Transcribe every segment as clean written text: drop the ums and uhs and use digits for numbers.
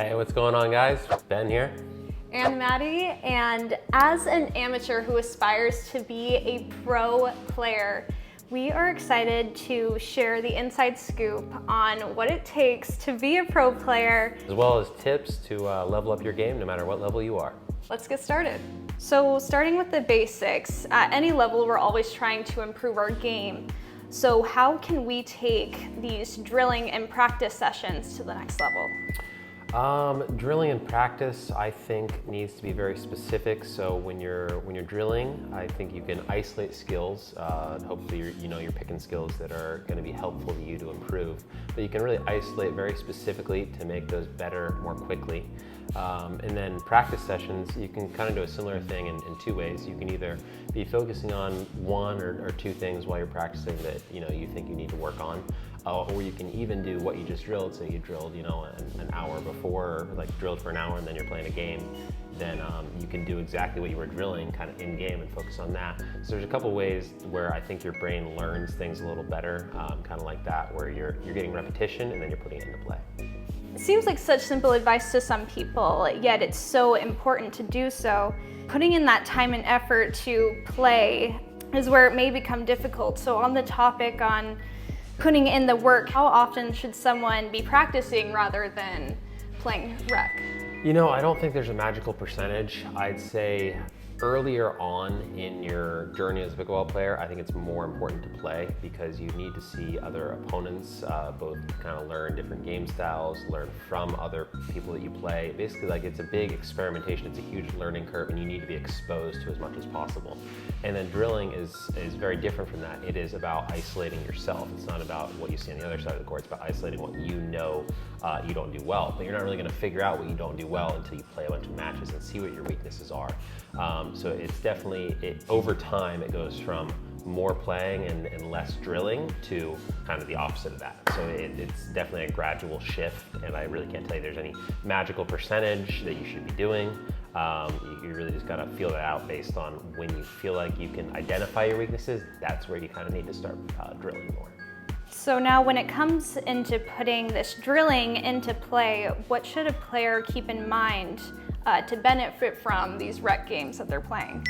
Hey, what's going on, guys? Ben here. And Maddie, and as an amateur who aspires to be a pro player, we are excited to share the inside scoop on what it takes to be a pro player, As well as tips to level up your game no matter what level you are. Let's get started. So starting with the basics, at any level we're always trying to improve our game. So how can we take these drilling and practice sessions to the next level? Drilling and practice, I think, needs to be very specific. So when you're drilling, I think you can isolate skills. Hopefully, you're picking skills that are going to be helpful to you to improve. But you can really isolate very specifically to make those better more quickly. And then practice sessions, you can kind of do a similar thing in two ways. You can either be focusing on one or two things while you're practicing that you think you need to work on. Or you can even do what you just drilled. So you drilled, an hour before, or like drilled for an hour, and then you're playing a game. Then you can do exactly what you were drilling, kind of in game, and focus on that. So there's a couple ways where I think your brain learns things a little better, kind of like that, where you're getting repetition and then you're putting it into play. It seems like such simple advice to some people, yet it's so important to do so. Putting in that time and effort to play is where it may become difficult. So on the topic on putting in the work, how often should someone be practicing rather than playing rec? I don't think there's a magical percentage. I'd say earlier on in your journey as a pickleball player, I think it's more important to play because you need to see other opponents, both kind of learn different game styles, learn from other people that you play. Basically, like, it's a big experimentation, it's a huge learning curve, and you need to be exposed to as much as possible. And then drilling is very different from that. It is about isolating yourself. It's not about what you see on the other side of the court. It's about isolating what you don't do well. But you're not really going to figure out what you don't do well until you play a bunch of matches and see what your weaknesses are. So it's definitely, over time, it goes from more playing and less drilling to kind of the opposite of that. So it's definitely a gradual shift, and I really can't tell you there's any magical percentage that you should be doing. You really just gotta feel that out based on when you feel like you can identify your weaknesses. That's where you kind of need to start drilling more. So now when it comes into putting this drilling into play, what should a player keep in mind to benefit from these rec games that they're playing?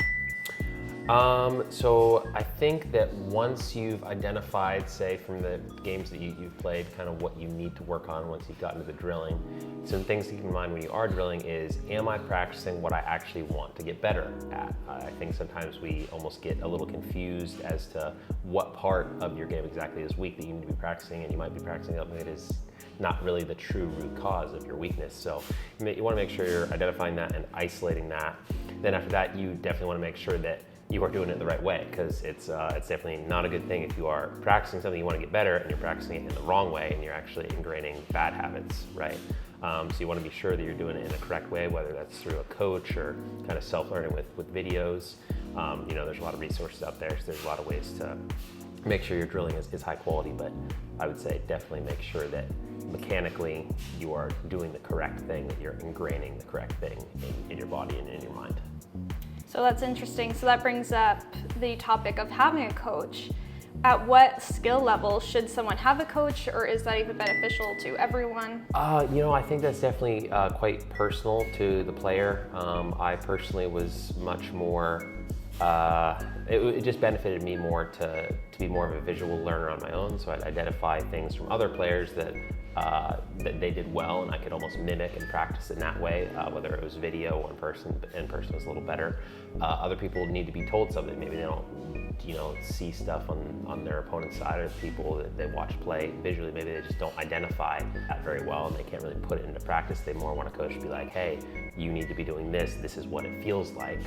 So I think that once you've identified, say, from the games that you've played, kind of what you need to work on once you've gotten to the drilling, some things to keep in mind when you are drilling is, am I practicing what I actually want to get better at? I think sometimes we almost get a little confused as to what part of your game exactly is weak that you need to be practicing, and you might be practicing something that is not really the true root cause of your weakness. So you want to make sure you're identifying that and isolating that. Then after that, you definitely want to make sure that you are doing it the right way, because it's definitely not a good thing if you are practicing something you want to get better and you're practicing it in the wrong way and you're actually ingraining bad habits, right? So you want to be sure that you're doing it in a correct way, whether that's through a coach or kind of self-learning with videos. There's a lot of resources out there, so there's a lot of ways to make sure your drilling is high quality, but I would say definitely make sure that mechanically you are doing the correct thing, that you're ingraining the correct thing in your body and in your mind. So that's interesting. So that brings up the topic of having a coach. At what skill level should someone have a coach, or is that even beneficial to everyone? I think that's definitely quite personal to the player. I personally was much more, it just benefited me more to be more of a visual learner on my own. So I'd identify things from other players that they did well, and I could almost mimic and practice in that way, whether it was video or in person was a little better. Other people need to be told something. Maybe they don't see stuff on their opponent's side, or people that they watch play visually, maybe they just don't identify that very well and they can't really put it into practice. They more want a coach to be like, hey, you need to be doing this is what it feels like.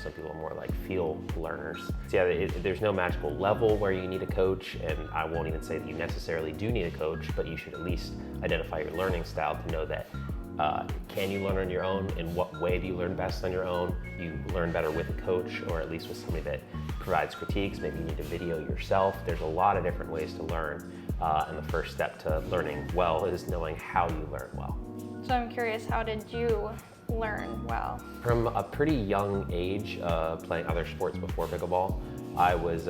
Some people are more like feel learners. So yeah, there's no magical level where you need a coach, and I won't even say that you necessarily do need a coach, but you should at least identify your learning style to know that can you learn on your own? In what way do you learn best on your own? You learn better with a coach, or at least with somebody that provides critiques. Maybe you need to video yourself. There's a lot of different ways to learn, and the first step to learning well is knowing how you learn well. So I'm curious, how did you learn well? From a pretty young age, playing other sports before pickleball, I was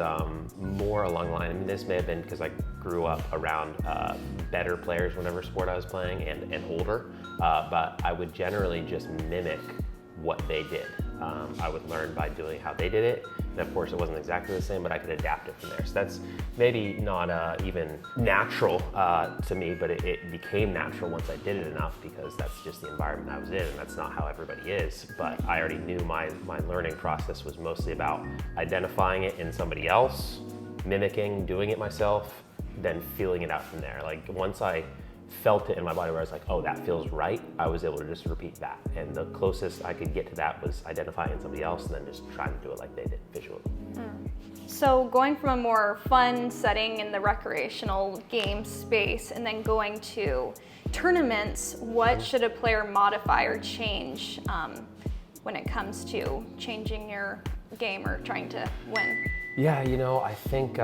more along the line, and this may have been because I grew up around better players whatever sport I was playing, and older. but I would generally just mimic what they did. I would learn by doing how they did it, and of course it wasn't exactly the same, but I could adapt it from there. So that's maybe not even natural to me, but it became natural once I did it enough, because that's just the environment I was in, and that's not how everybody is. But I already knew my learning process was mostly about identifying it in somebody else, mimicking, doing it myself, then feeling it out from there. Like once I felt it in my body where I was like, oh, that feels right, I was able to just repeat that. And the closest I could get to that was identifying somebody else and then just trying to do it like they did visually. So going from a more fun setting in the recreational game space and then going to tournaments, what should a player modify or change when it comes to changing your game or trying to win? Yeah, I think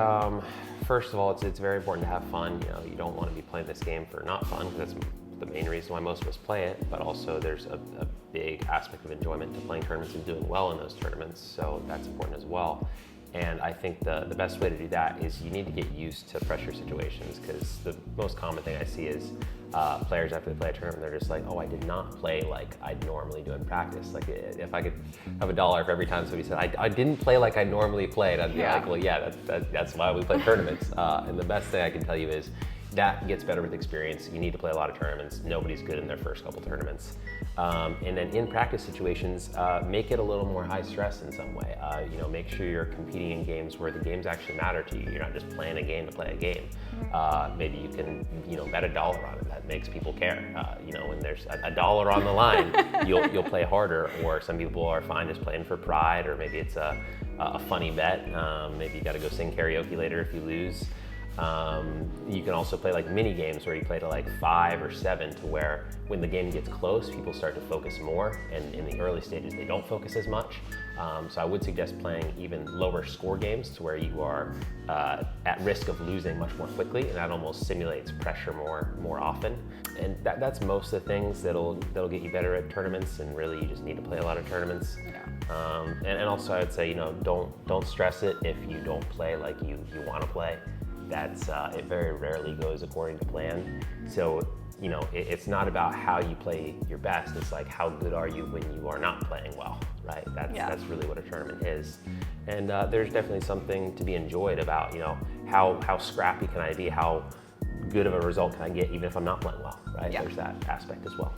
first of all, it's very important to have fun. You don't want to be playing this game for not fun, because that's the main reason why most of us play it, but also there's a big aspect of enjoyment to playing tournaments and doing well in those tournaments, so that's important as well. And I think the best way to do that is you need to get used to pressure situations, because the most common thing I see is players after they play a tournament, they're just like, oh, I did not play like I'd normally do in practice. Like if I could have $1 for every time somebody said, I didn't play like I normally played, I'd be like, well, yeah, that's why we play tournaments. And the best thing I can tell you is that gets better with experience. You need to play a lot of tournaments. Nobody's good in their first couple tournaments. And then in practice situations, make it a little more high stress in some way. Make sure you're competing in games where the games actually matter to you. You're not just playing a game to play a game. Maybe you can, bet $1 on it. That makes people care. When there's $1 on the line, you'll play harder. Or some people are fine just playing for pride, or maybe it's a funny bet. Maybe you got to go sing karaoke later if you lose. You can also play like mini games where you play to like 5 or 7, to where when the game gets close, people start to focus more, and in the early stages they don't focus as much. So I would suggest playing even lower score games, to where you are at risk of losing much more quickly, and that almost simulates pressure more often. And that's most of the things that'll get you better at tournaments, and really you just need to play a lot of tournaments. And also I would say, don't stress it if you don't play like you want to play. It very rarely goes according to plan. So, it's not about how you play your best. It's like, how good are you when you are not playing well, right? That's really what a tournament is. And there's definitely something to be enjoyed about, how scrappy can I be? How good of a result can I get even if I'm not playing well, right? There's that aspect as well.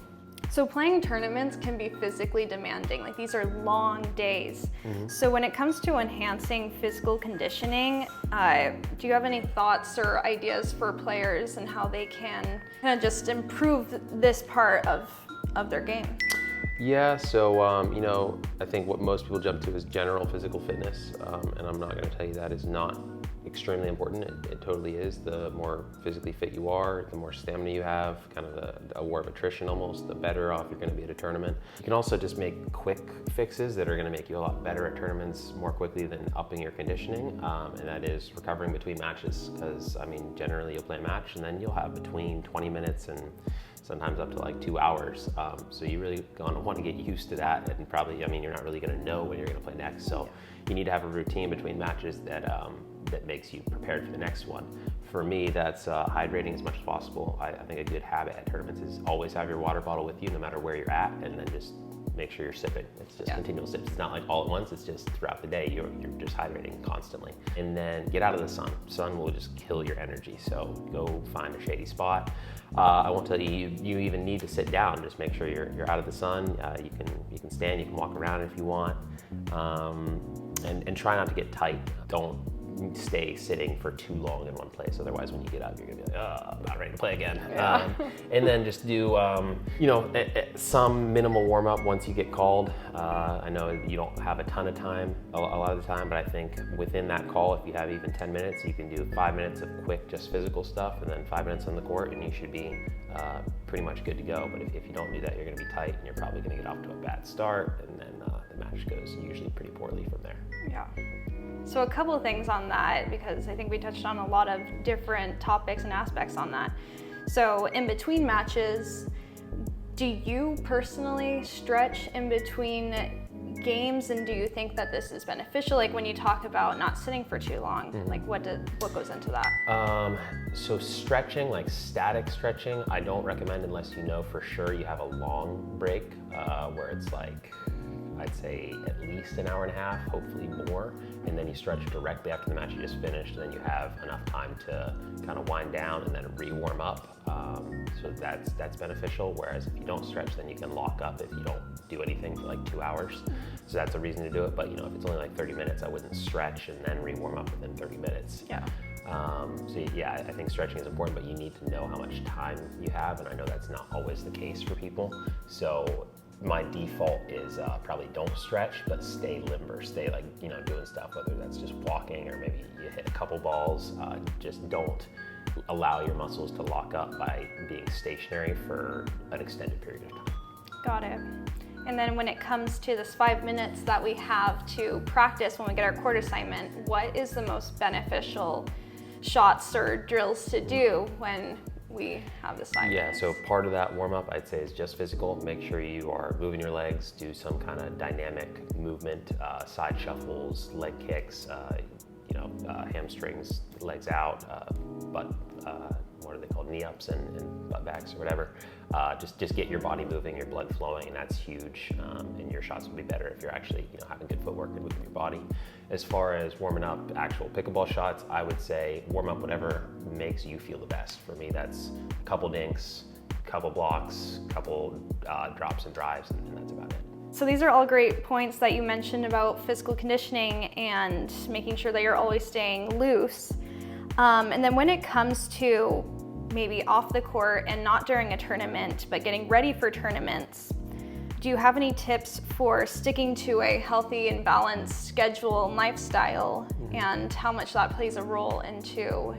So playing tournaments can be physically demanding. Like, these are long days. So when it comes to enhancing physical conditioning, do you have any thoughts or ideas for players and how they can kind of just improve this part of their game? Yeah, so I think what most people jump to is general physical fitness, and I'm not going to tell you that is not extremely important. It totally is. The more physically fit you are, the more stamina you have, kind of a war of attrition almost, the better off you're going to be at a tournament. You can also just make quick fixes that are going to make you a lot better at tournaments more quickly than upping your conditioning, and that is recovering between matches, because generally you'll play a match and then you'll have between 20 minutes and sometimes up to like 2 hours. So you really gonna want to get used to that, and probably, you're not really gonna know when you're gonna play next. So you need to have a routine between matches that makes you prepared for the next one. For me, that's hydrating as much as possible. I think a good habit at tournaments is always have your water bottle with you no matter where you're at, and then just make sure you're sipping. It's just continual sips. It's not like all at once, it's just throughout the day, you're just hydrating constantly. And then get out of the sun. Sun will just kill your energy, so go find a shady spot. I won't tell you even need to sit down. Just make sure you're out of the sun. You can stand, you can walk around if you want, and try not to get tight. Don't stay sitting for too long in one place. Otherwise, when you get up, you're gonna be like, oh, I'm not ready to play again. And then just do, some minimal warm up once you get called. I know you don't have a ton of time a lot of the time, but I think within that call, if you have even 10 minutes, you can do 5 minutes of quick, just physical stuff, and then 5 minutes on the court, and you should be pretty much good to go. But if you don't do that, you're gonna be tight, and you're probably gonna get off to a bad start, and then the match goes usually pretty poorly from there. So a couple of things on that, because I think we touched on a lot of different topics and aspects on that. So in between matches, do you personally stretch in between games, and do you think that this is beneficial? Like when you talk about not sitting for too long, like what goes into that? So stretching, like static stretching, I don't recommend unless you know for sure you have a long break, where it's like, I'd say at least an hour and a half, hopefully more, and then you stretch directly after the match you just finished, and then you have enough time to kind of wind down and then re-warm up. So that's beneficial, whereas if you don't stretch, then you can lock up if you don't do anything for like 2 hours. So that's a reason to do it, but if it's only like 30 minutes, I wouldn't stretch and then re-warm up within 30 minutes. Yeah. So yeah, I think stretching is important, but you need to know how much time you have, and I know that's not always the case for people. So my default is probably don't stretch, but stay limber, stay like, doing stuff, whether that's just walking or maybe you hit a couple balls. Just don't allow your muscles to lock up by being stationary for an extended period of time. Got it. And then when it comes to this 5 minutes that we have to practice when we get our court assignment, what is the most beneficial shots or drills to do when we have this 5 minutes? Yeah, so part of that warm up I'd say is just physical. Make sure you are moving your legs, do some kind of dynamic movement, side shuffles, leg kicks, hamstrings, legs out, butt, what are they called, knee ups and butt backs or whatever. Just get your body moving, your blood flowing, and that's huge. And your shots will be better if you're actually having good footwork and moving your body. As far as warming up actual pickleball shots, I would say warm up whatever makes you feel the best. For me, that's a couple dinks, a couple blocks, a couple drops and drives, and that's about it. So these are all great points that you mentioned about physical conditioning and making sure that you're always staying loose. And then when it comes to maybe off the court and not during a tournament, but getting ready for tournaments, do you have any tips for sticking to a healthy and balanced schedule and lifestyle, and how much that plays a role into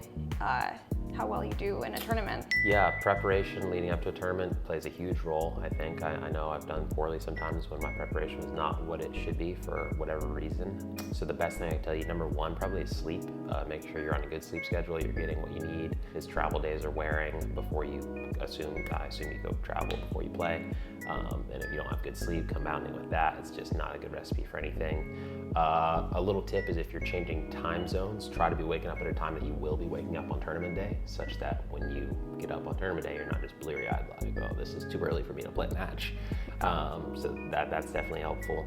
how well you do in a tournament? Yeah, preparation leading up to a tournament plays a huge role, I think. I know I've done poorly sometimes when my preparation was not what it should be for whatever reason. So the best thing I can tell you, number one, probably is sleep. Make sure you're on a good sleep schedule, you're getting what you need. His travel days are wearing before you I assume you go travel before you play. And if you don't have good sleep, compounding with that, it's just not a good recipe for anything. A little tip is if you're changing time zones, try to be waking up at a time that you will be waking up on tournament day, such that when you get up on tournament day, you're not just bleary-eyed like, oh, this is too early for me to play a match. So that's definitely helpful.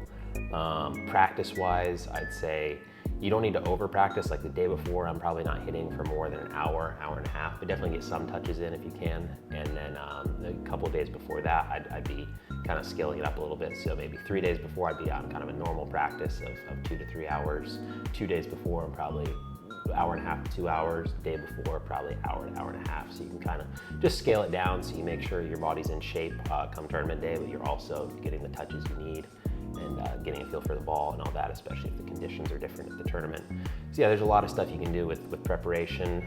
Practice-wise, I'd say you don't need to over-practice. Like the day before, I'm probably not hitting for more than an hour and a half, but definitely get some touches in if you can. And then a couple of days before that, I'd be kind of scaling it up a little bit. So maybe 3 days before, I'd be on kind of a normal practice of 2 to 3 hours. 2 days before, I'm probably hour and a half to 2 hours. Day before, probably hour and a half. So you can kind of just scale it down so you make sure your body's in shape come tournament day, but you're also getting the touches you need and getting a feel for the ball and all that, especially if the conditions are different at the tournament. So yeah, there's a lot of stuff you can do with preparation,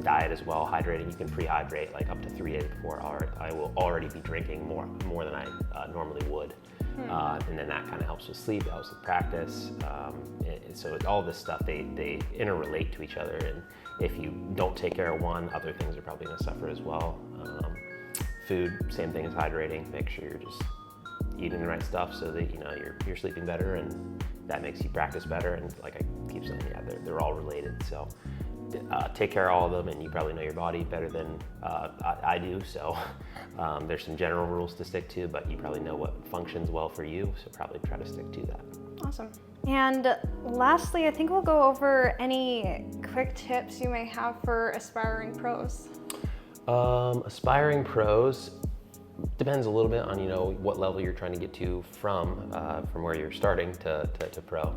diet as well, hydrating. You can pre-hydrate like up to 3 days before. I will already be drinking more than I normally would. And then that kind of helps with sleep, it helps with practice. So all this stuff, they interrelate to each other, and if you don't take care of one, other things are probably gonna suffer as well. Food, same thing as hydrating. Make sure you're just eating the right stuff so that you're sleeping better, and that makes you practice better. And like I keep saying, yeah, they're all related. So take care of all of them, and you probably know your body better than I do. So there's some general rules to stick to, but you probably know what functions well for you. So probably try to stick to that. Awesome. And lastly, I think we'll go over any quick tips you may have for aspiring pros. Aspiring pros, depends a little bit on what level you're trying to get to from where you're starting to pro.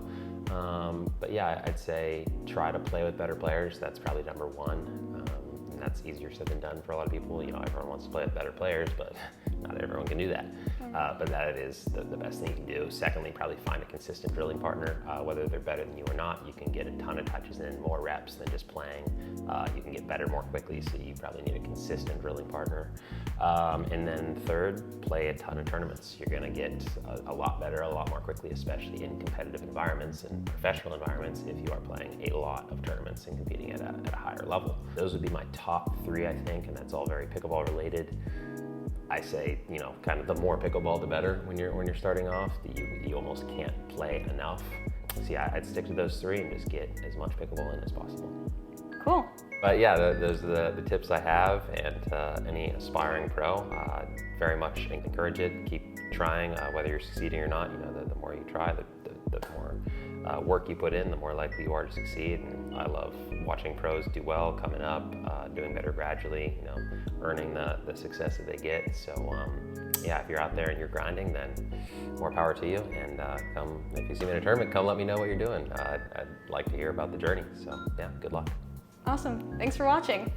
But yeah, I'd say try to play with better players. That's probably number one. And that's easier said than done for a lot of people. Everyone wants to play with better players, but not everyone can do that. But that is the best thing you can do. Secondly, probably find a consistent drilling partner. Whether they're better than you or not, you can get a ton of touches in, more reps than just playing. You can get better more quickly, so you probably need a consistent drilling partner. And then third, play a ton of tournaments. You're gonna get a lot better, a lot more quickly, especially in competitive environments and professional environments if you are playing a lot of tournaments and competing at a higher level. Those would be my top three, I think, and that's all very pickleball related. I say, you know, kind of the more pickleball, the better when you're starting off. You almost can't play enough. So yeah, I'd stick to those 3 and just get as much pickleball in as possible. Cool. But yeah, those are the tips I have, and any aspiring pro, very much encourage it. Keep trying, whether you're succeeding or not. You know, the more you try, the more work you put in, the more likely you are to succeed. And I love watching pros do well, coming up, doing better gradually, you know, earning the success that they get. So yeah, if you're out there and you're grinding, then more power to you. And come, if you see me in a tournament, come let me know what you're doing. I'd like to hear about the journey. So yeah, good luck. Awesome. Thanks for watching.